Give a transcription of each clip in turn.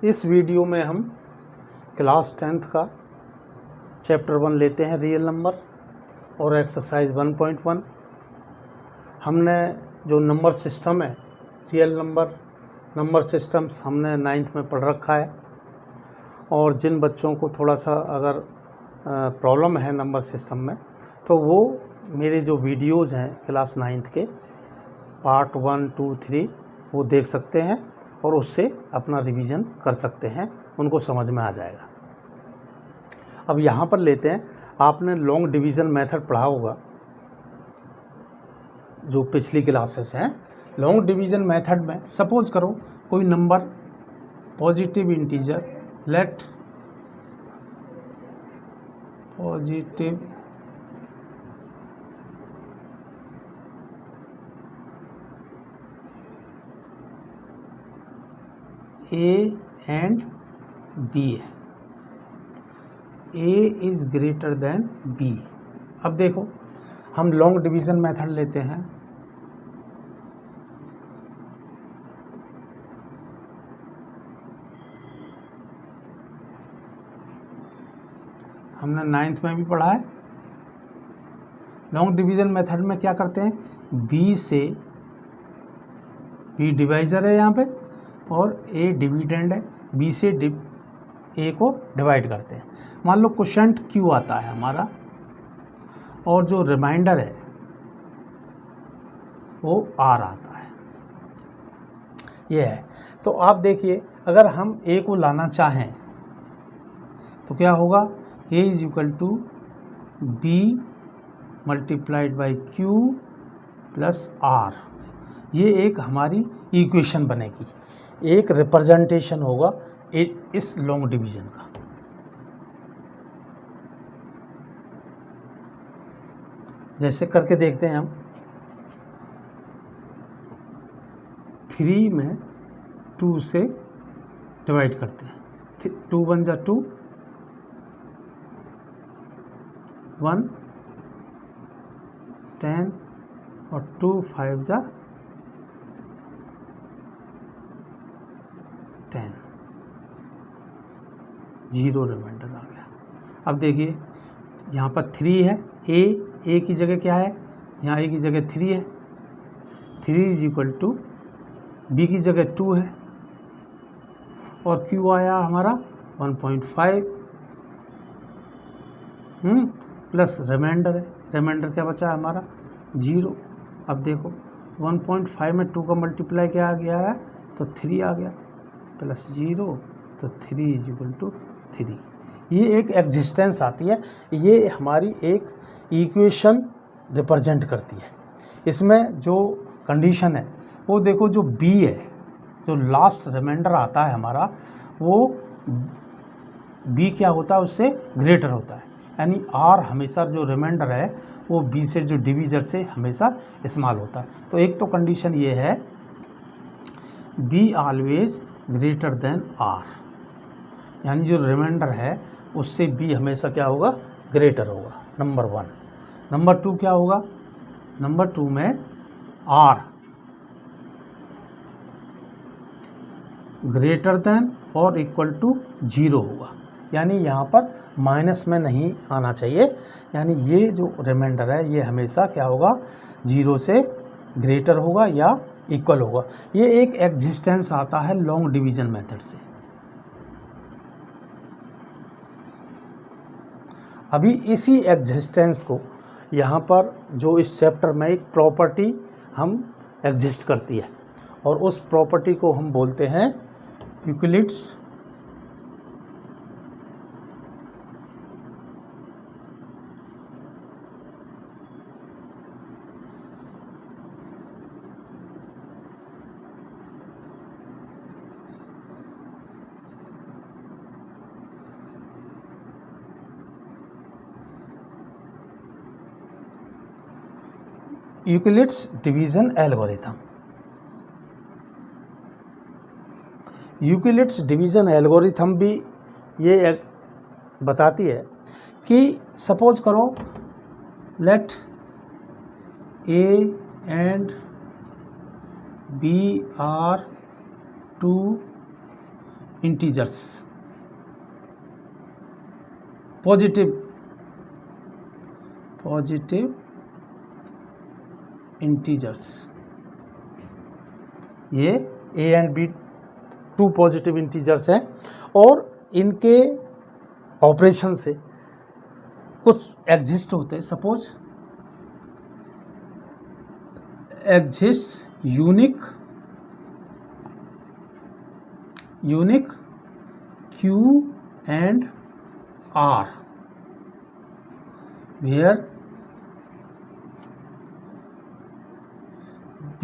इस वीडियो में हम क्लास 10th का चैप्टर 1 लेते हैं, रियल नंबर, और एक्सरसाइज 1.1। हमने जो नंबर सिस्टम है, रियल नंबर सिस्टम्स हमने 9th में पढ़ रखा है। और जिन बच्चों को थोड़ा सा अगर प्रॉब्लम है नंबर सिस्टम में, तो वो मेरे जो वीडियोज़ हैं क्लास 9th के पार्ट 1, 2, 3 वो देख सकते हैं और उससे अपना रिवीजन कर सकते हैं, उनको समझ में आ जाएगा। अब यहाँ पर लेते हैं, आपने लॉन्ग डिवीज़न मेथड पढ़ा होगा जो पिछली क्लासेस हैं। लॉन्ग डिवीज़न मेथड में सपोज करो कोई number positive integer, let positive A and B है, A is greater than B। अब देखो हम लॉन्ग डिवीज़न मेथड लेते हैं। हमने 9th में भी पढ़ा है। लॉन्ग डिवीज़न मेथड में क्या करते हैं, B से, B डिवाइज़र है यहाँ पे और A डिविडेंड है, B से A को डिवाइड करते हैं। मान लो क्वोशंट Q आता है हमारा और जो रिमाइंडर है वो R आता है, ये है। तो आप देखिए, अगर हम A को लाना चाहें तो क्या होगा, A is equal to B multiplied by Q plus R। ये एक हमारी इक्वेशन बनेगी, एक रिप्रेजेंटेशन होगा इस लॉन्ग डिवीज़न का। जैसे करके देखते हैं हम, 3 में 2 से डिवाइड करते हैं। 2 1 जा 2, 1 10 और 2 5 जा 10, 0 रिमाइंडर आ गया। अब देखिए यहाँ पर 3 है, A की जगह क्या है, यहाँ A की जगह 3 है। 3 इज इक्वल टू B की जगह 2 है और Q आया हमारा 1.5 प्लस रिमाइंडर है। रिमाइंडर क्या बचा हमारा, 0। अब देखो 1.5 में 2 का मल्टीप्लाई क्या आ गया है, तो 3 आ गया, प्लस 0, तो 3 इज इक्वल टू 3। ये एक एग्जिस्टेंस आती है, ये हमारी एक इक्वेशन रिप्रेजेंट करती है। इसमें जो कंडीशन है वो देखो, जो B है, जो लास्ट रिमाइंडर आता है हमारा, वो B क्या होता है, उससे ग्रेटर होता है। यानी R हमेशा जो रिमाइंडर है वो B से जो डिवीज़र से हमेशा स्मॉल होता है। तो एक तो कंडीशन ये है, B always greater than R, यानी जो रिमाइंडर है उससे B हमेशा क्या होगा, ग्रेटर होगा, नंबर 1। नंबर 2 क्या होगा, नंबर 2 में R ग्रेटर देन और इक्वल टू 0 होगा, यानी यहाँ पर माइनस में नहीं आना चाहिए। यानी ये जो रिमाइंडर है ये हमेशा क्या होगा, 0 से ग्रेटर होगा या इक्वल होगा। ये एक एग्जिस्टेंस आता है लॉन्ग डिवीज़न मेथड से। अभी इसी एग्जिस्टेंस को यहाँ पर जो इस चैप्टर में एक प्रॉपर्टी हम एग्जिस्ट करती है, और उस प्रॉपर्टी को हम बोलते हैं Euclid's Euclid's division algorithm. Euclid's division algorithm भी ये बताती है कि सपोज करो, let A and B are 2 integers, positive integers, ये a and b 2 positive integers हैं और इनके ऑपरेशन से कुछ एग्जिस्ट होते हैं। Suppose exist unique Q and R where B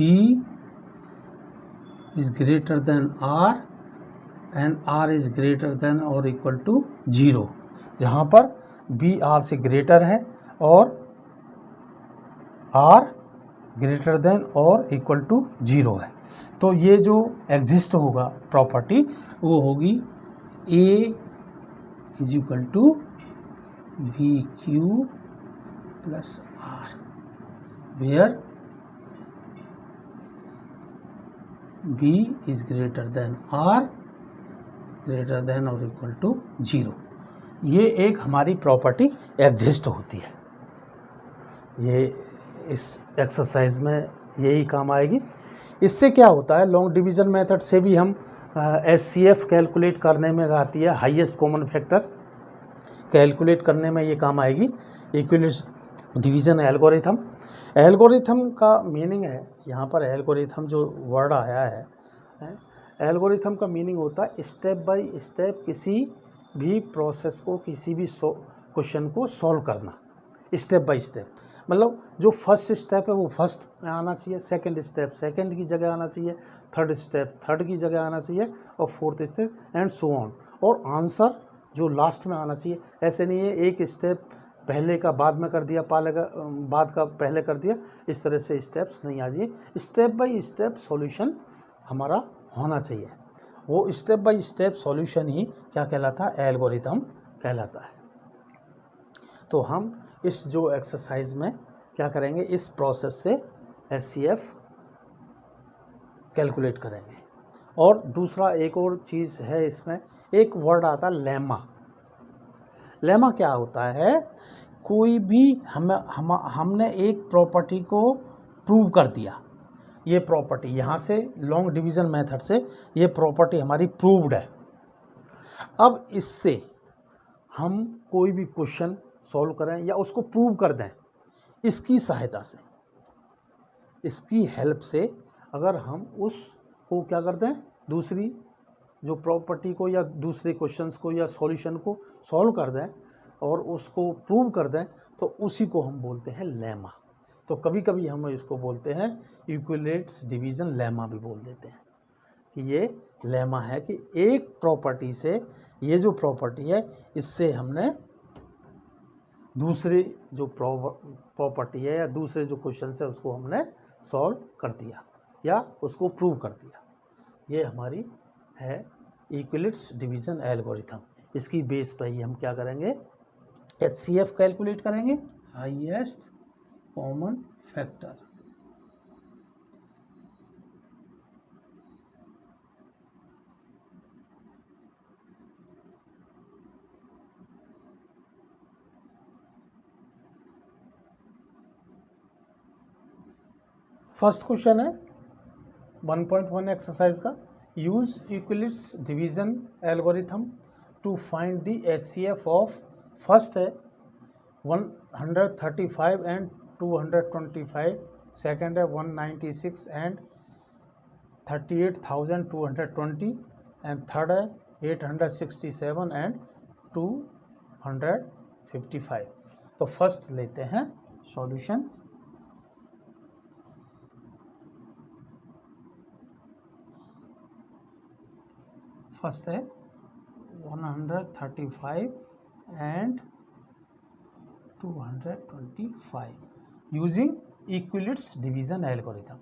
is greater than R and R is greater than or equal to 0, जहाँ पर B R से ग्रेटर है और R ग्रेटर देन और इक्वल टू 0 है। तो ये जो एग्जिस्ट होगा प्रॉपर्टी वो होगी A is equal to BQ plus R where B is greater than R greater than और इक्वल टू 0। ये एक हमारी प्रॉपर्टी एग्जिस्ट होती है। ये इस एक्सरसाइज में यही काम आएगी। इससे क्या होता है, लॉन्ग डिवीज़न मेथड से भी हम HCF कैलकुलेट करने में आती है, हाईएस्ट कॉमन फैक्टर कैलकुलेट करने में ये काम आएगी। इक्विवेलेंट डिवीज़न एल्गोरिथम का मीनिंग है, यहाँ पर एल्गोरिथम जो वर्ड आया है, एल्गोरिथम का मीनिंग होता है स्टेप बाय स्टेप किसी भी प्रोसेस को, किसी भी क्वेश्चन को सॉल्व करना स्टेप बाय स्टेप। मतलब जो फर्स्ट स्टेप है वो फर्स्ट में आना चाहिए, सेकंड स्टेप सेकंड की जगह आना चाहिए, थर्ड स्टेप थर्ड की जगह आना चाहिए और fourth step and so on, और आंसर जो लास्ट में आना चाहिए। ऐसे नहीं है एक स्टेप पहले का बाद में कर दिया, बाद का पहले कर दिया, इस तरह से स्टेप्स नहीं आ जाइए। स्टेप बाय स्टेप सॉल्यूशन हमारा होना चाहिए। वो स्टेप बाय स्टेप सॉल्यूशन ही क्या कहलाता है, एल्गोरिथम कहलाता है। तो हम इस जो एक्सरसाइज में क्या करेंगे, इस प्रोसेस से HCF कैलकुलेट करेंगे। और दूसरा एक और चीज़ है, इसमें एक वर्ड आता है लेमा। लेमा क्या होता है, कोई भी हमने एक प्रॉपर्टी को प्रूव कर दिया, ये प्रॉपर्टी यहाँ से लॉन्ग डिवीज़न मेथड से ये प्रॉपर्टी हमारी प्रूव्ड है। अब इससे हम कोई भी क्वेश्चन सॉल्व करें या उसको प्रूव कर दें, इसकी सहायता से, इसकी हेल्प से अगर हम उसको क्या कर दें, दूसरी जो प्रॉपर्टी को या दूसरे क्वेश्चंस को या सॉल्यूशन को सॉल्व कर दें और उसको प्रूव कर दें, तो उसी को हम बोलते हैं लेमा। तो कभी कभी हम इसको बोलते हैं इक्विवेलेंट डिवीज़न लेमा भी बोल देते हैं कि ये लेमा है कि एक प्रॉपर्टी से, ये जो प्रॉपर्टी है इससे हमने दूसरी जो प्रॉपर्टी है या दूसरे जो क्वेश्चन है उसको हमने सॉल्व कर दिया या उसको प्रूव कर दिया। ये हमारी है इक्विवेलेंट डिवीज़न एल्गोरिथम। इसकी बेस पर ही हम क्या करेंगे, HCF कैलकुलेट करेंगे, highest common factor. First question है 1.1 एक्सरसाइज का, use equivalent division algorithm to find the HCF of, first है 135 एंड 225, सेकंड है 196 एंड 38,220 एंड थर्ड है 867 एंड 255। तो फर्स्ट लेते हैं सॉल्यूशन। फर्स्ट है 135 and 225 using equivalent division algorithm.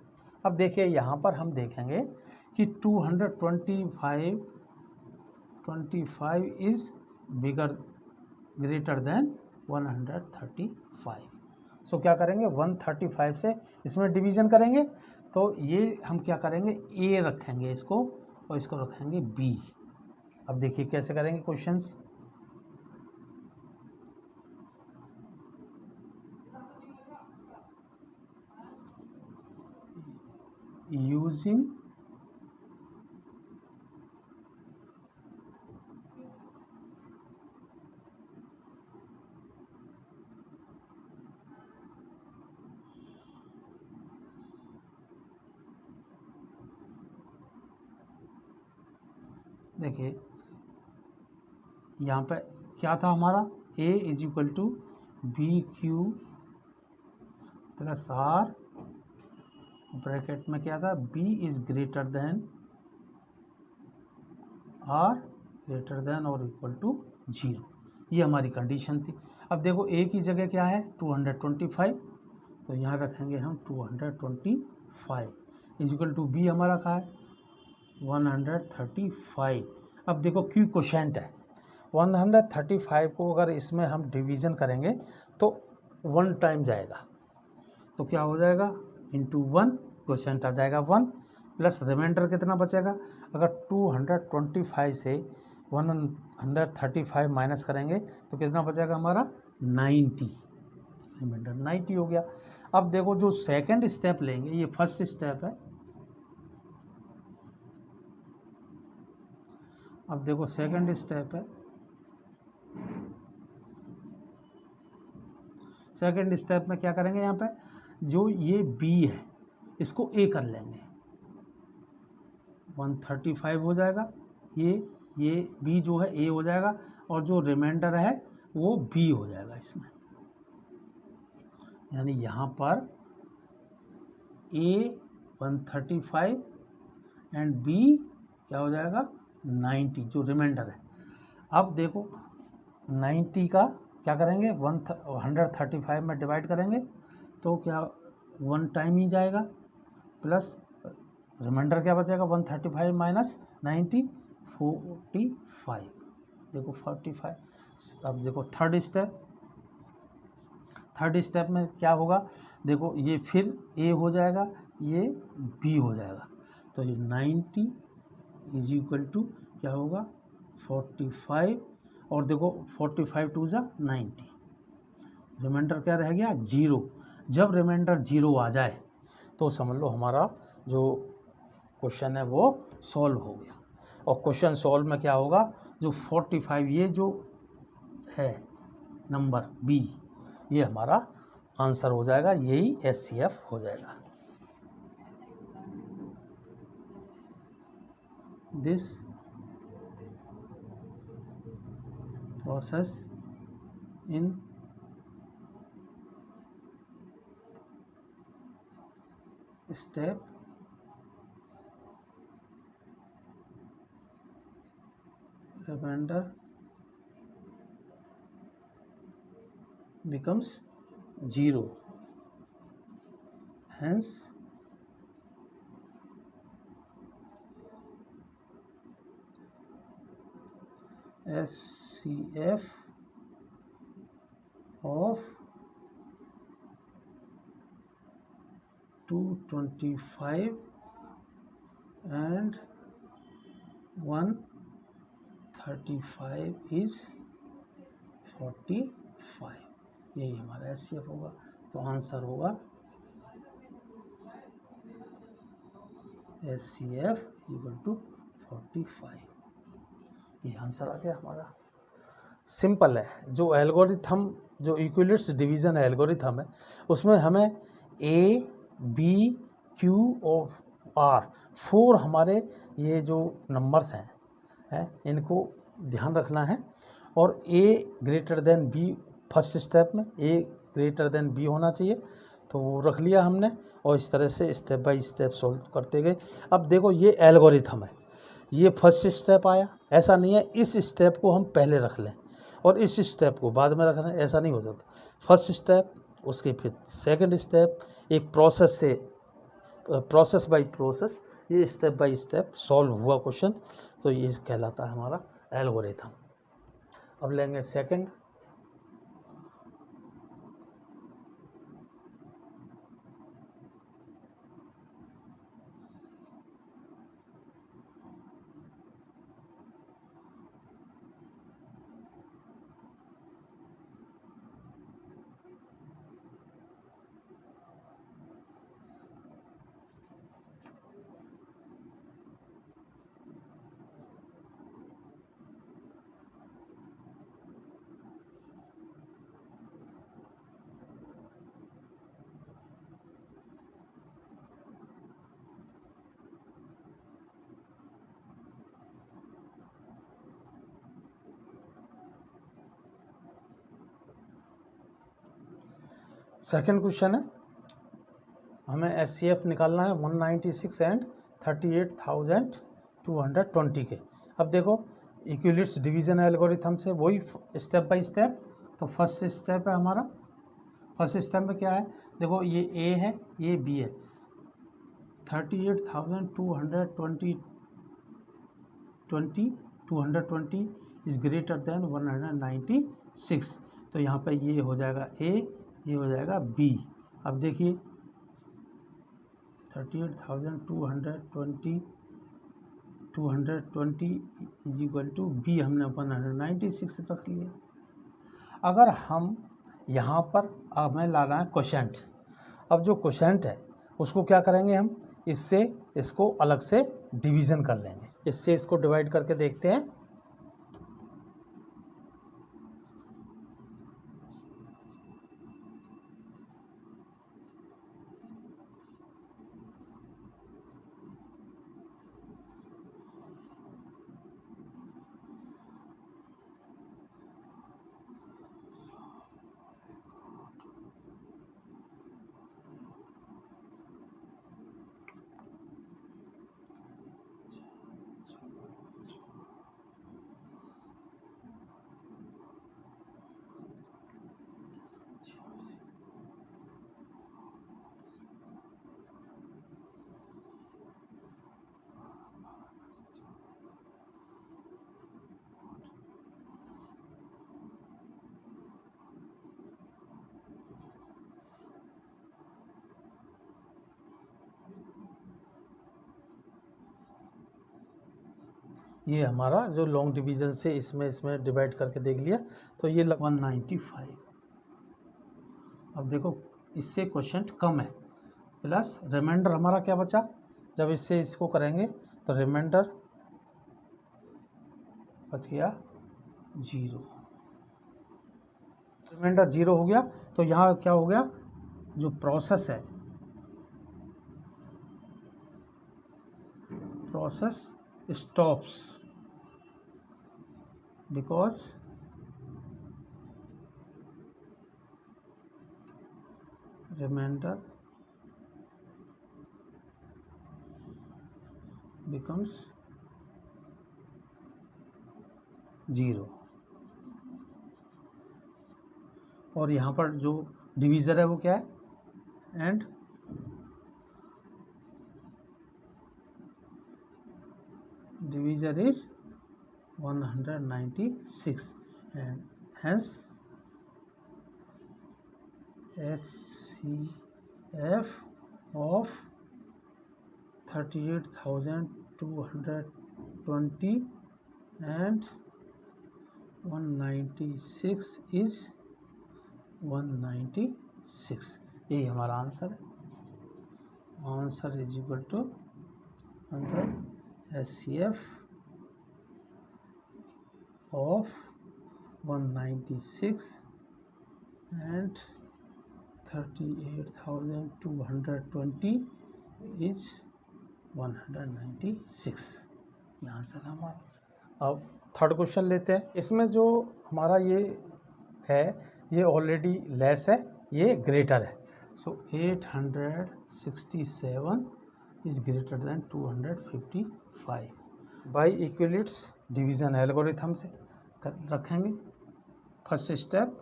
अब देखिए यहाँ पर हम देखेंगे कि 225 इज़ बिगर ग्रेटर देन 135। सो क्या करेंगे, 135 से इसमें डिवीज़न करेंगे, तो ये हम क्या करेंगे, A रखेंगे इसको और इसको रखेंगे B। अब देखिए कैसे करेंगे क्वेश्चंस। यूजिंग देखिए यहाँ पे क्या था हमारा, a is equal to B Q plus R, bracket में क्या था, b is greater than R greater than और इक्वल टू 0, ये हमारी कंडीशन थी। अब देखो a की जगह क्या है 225, तो यहाँ रखेंगे हम 225 इज इक्वल टू b हमारा कहा है 135। अब देखो क्यू क्वोशेंट है 135 को अगर इसमें हम डिवीज़न करेंगे तो 1 टाइम जाएगा, तो क्या हो जाएगा इंटू 1, क्वोशेंट आ जाएगा 1 प्लस रिमाइंडर कितना बचेगा, अगर 225 से 135 माइनस करेंगे तो कितना बचेगा हमारा 90, रिमाइंडर 90 हो गया। अब देखो जो सेकंड स्टेप लेंगे, ये फर्स्ट स्टेप है, अब देखो सेकंड स्टेप है, सेकंड स्टेप में क्या करेंगे, यहाँ पे जो ये b है इसको a कर लेंगे, 135 हो जाएगा, ये b जो है a हो जाएगा और जो रिमाइंडर है वो b हो जाएगा इसमें, यानी यहाँ पर a 135 एंड b क्या हो जाएगा 90 जो रिमाइंडर है। अब देखो 90 का क्या करेंगे 135 में डिवाइड करेंगे तो क्या 1 टाइम ही जाएगा, प्लस रिमाइंडर क्या बचेगा 135 माइनस 90 45, देखो 45। अब देखो थर्ड स्टेप में क्या होगा, देखो ये फिर a हो जाएगा, ये b हो जाएगा, तो ये 90 इज इक्वल टू क्या होगा 45, और देखो 45 टू ज़ा 90, रिमाइंडर क्या रह गया 0। जब रिमाइंडर 0 आ जाए तो समझ लो हमारा जो क्वेश्चन है वो सॉल्व हो गया। और क्वेश्चन सॉल्व में क्या होगा, जो 45 ये जो है नंबर बी, ये हमारा आंसर हो जाएगा, यही SCF हो जाएगा। This process in step remainder becomes 0, hence SCF of 225 and 135 is 45, यही हमारा SCF होगा। तो आंसर होगा SCF इक्वल टू 45, ये आंसर आ गया हमारा। सिंपल है, जो एल्गोरिथम जो इक्विलिट्स डिवीज़न एल्गोरिथम है उसमें हमें A B Q और R 4 हमारे ये जो नंबर्स हैं इनको ध्यान रखना है, और A greater than B first step में A ग्रेटर देन B होना चाहिए, तो वो रख लिया हमने, और इस तरह से स्टेप बाय स्टेप सॉल्व करते गए। अब देखो ये एल्गोरिथम है, ये फर्स्ट स्टेप आया, ऐसा नहीं है इस स्टेप को हम पहले रख लें और इस स्टेप को बाद में रखना, ऐसा नहीं हो सकता। फर्स्ट स्टेप उसके फिर सेकंड स्टेप, एक प्रोसेस से प्रोसेस बाय प्रोसेस ये स्टेप बाय स्टेप सॉल्व हुआ क्वेश्चन, तो ये कहलाता है हमारा एल्गोरिथम। अब लेंगे सेकंड। सेकंड क्वेश्चन है, हमें SCF निकालना है 196 एंड 38,220 के। अब देखो इक्विलिट्स डिवीजन एल्गोरिथम से वही स्टेप बाय स्टेप। तो फर्स्ट स्टेप है हमारा, फर्स्ट स्टेप में क्या है, देखो ये A है, ये B है। 38,220 इज ग्रेटर देन 196। तो यहाँ पे ये हो जाएगा A, ये हो जाएगा B। अब देखिए 38,220 इज इक्वल टू B, हमने 196 रख लिया। अगर हम यहाँ पर हमें लाना है क्वोशेंट। अब जो क्वोशेंट है उसको क्या करेंगे हम, इससे इसको अलग से डिवीज़न कर लेंगे। इससे इसको डिवाइड करके देखते हैं। ये हमारा जो लॉन्ग डिवीज़न से इसमें डिवाइड करके देख लिया, तो ये 195। अब देखो इससे क्वोशेंट कम है, प्लस रिमाइंडर हमारा क्या बचा, जब इससे इसको करेंगे तो रिमाइंडर बच गया 0। रिमाइंडर 0 हो गया, तो यहाँ क्या हो गया, जो प्रोसेस है, process stops because remainder becomes 0। और यहाँ पर जो डिवीज़र है वो क्या है, and divisor is 196 and hence HCF of 38,220 and 196 is 196। यही हमारा आंसर है। Answer is equal to answer HCF of 196 and 38,220 is 196। ये आंसर हमारा। अब थर्ड क्वेश्चन लेते हैं। इसमें जो हमारा ये है, ये ऑलरेडी लेस है, ये ग्रेटर है। So 867 is greater than 255। By Euclid's division algorithm से रखेंगे। फर्स्ट स्टेप,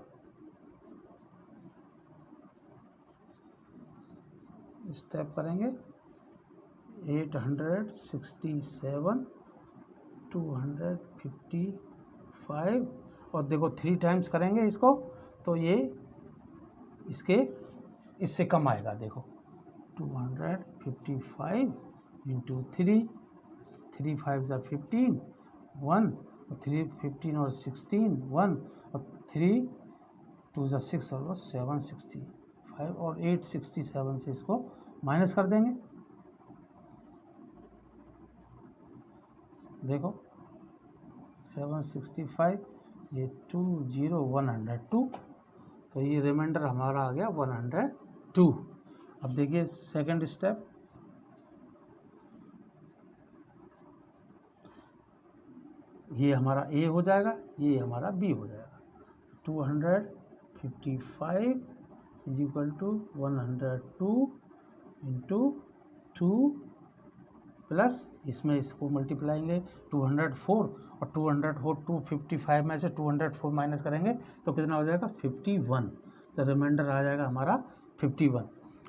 करेंगे 867 255 और देखो 3 टाइम्स करेंगे इसको, तो ये इससे कम आएगा। देखो 255 इंटू 3 5 ज़ा 15 1 और 3 15 और 16 1 और 3 2 ज़ा 6 और 765 और 867 से इसको माइनस कर देंगे। देखो 765, ये 102, तो ये रिमाइंडर हमारा आ गया 102। अब देखिए सेकंड स्टेप, ये हमारा A हो जाएगा, ये हमारा B हो जाएगा। 255 is equal to 102 into 2 plus इसमें इसको मल्टीप्लाएंगे 204 और 204 255 में से 204 माइनस करेंगे तो कितना हो जाएगा 51। तो रिमाइंडर आ जाएगा हमारा 51।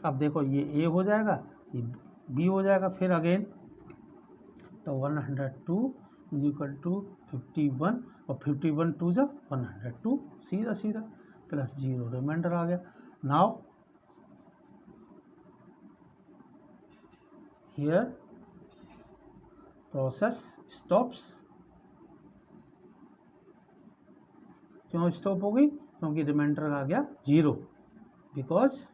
अब देखो ये ए हो जाएगा, ये बी हो जाएगा, फिर अगेन तो 102 इज इक्वल टू 51 और 51 टू जा 102 सीधा सीधा प्लस 0 रिमाइंडर आ गया। Now here process stops. क्यों स्टॉप हो गई? क्योंकि रिमाइंडर आ गया 0, बिकॉज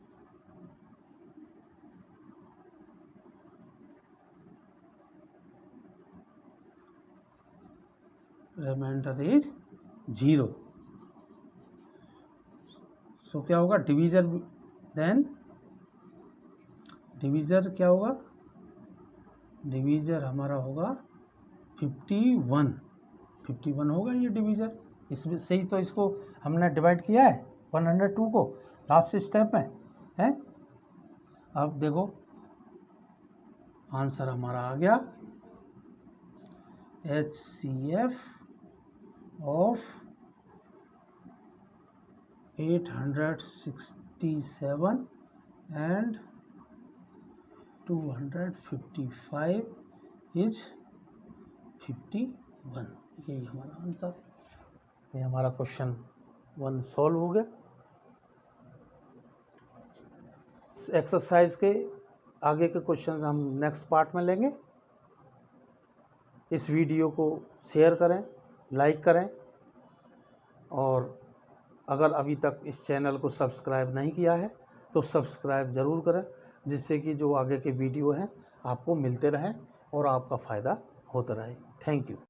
रिमाइंडर इज 0। सो क्या होगा डिवीजर, देन डिवीजर क्या होगा, डिवीजर हमारा होगा 51 होगा ये डिवीजर। इसमें से ही तो इसको हमने डिवाइड किया है 102 को लास्ट स्टेप में है। अब देखो आंसर हमारा आ गया HCF ऑफ 867 एंड 255 इज 51। यही हमारा आंसर है। ये हमारा क्वेश्चन 1 सॉल्व हो गया। एक्सरसाइज के आगे के क्वेश्चंस हम नेक्स्ट पार्ट में लेंगे। इस वीडियो को शेयर करें, लाइक करें और अगर अभी तक इस चैनल को सब्सक्राइब नहीं किया है तो सब्सक्राइब ज़रूर करें, जिससे कि जो आगे के वीडियो हैं आपको मिलते रहें और आपका फ़ायदा होता रहे। Thank you.